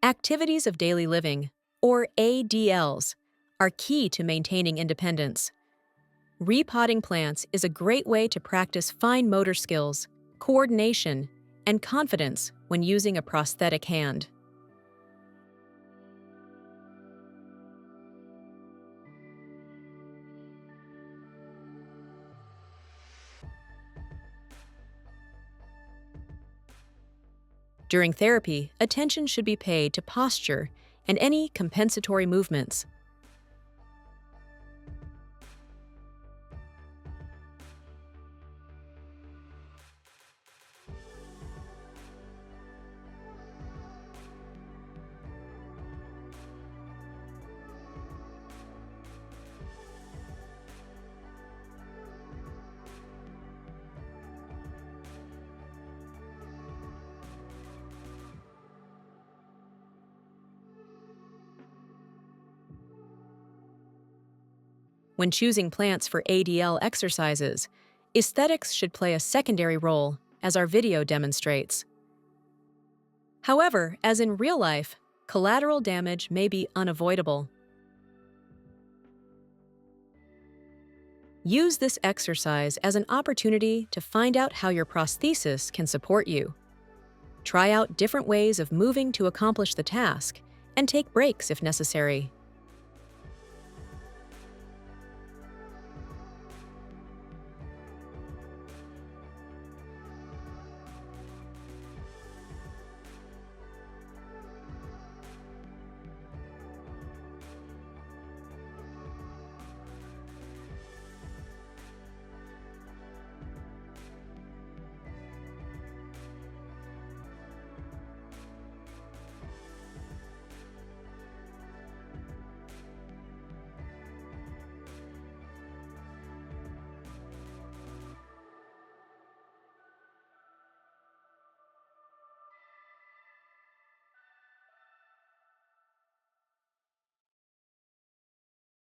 Activities of daily living, or ADLs, are key to maintaining independence. Repotting plants is a great way to practice fine motor skills, coordination, and confidence when using a prosthetic hand. During therapy, attention should be paid to posture and any compensatory movements. When choosing plants for ADL exercises, aesthetics should play a secondary role, as our video demonstrates. However, as in real life, collateral damage may be unavoidable. Use this exercise as an opportunity to find out how your prosthesis can support you. Try out different ways of moving to accomplish the task, and take breaks if necessary.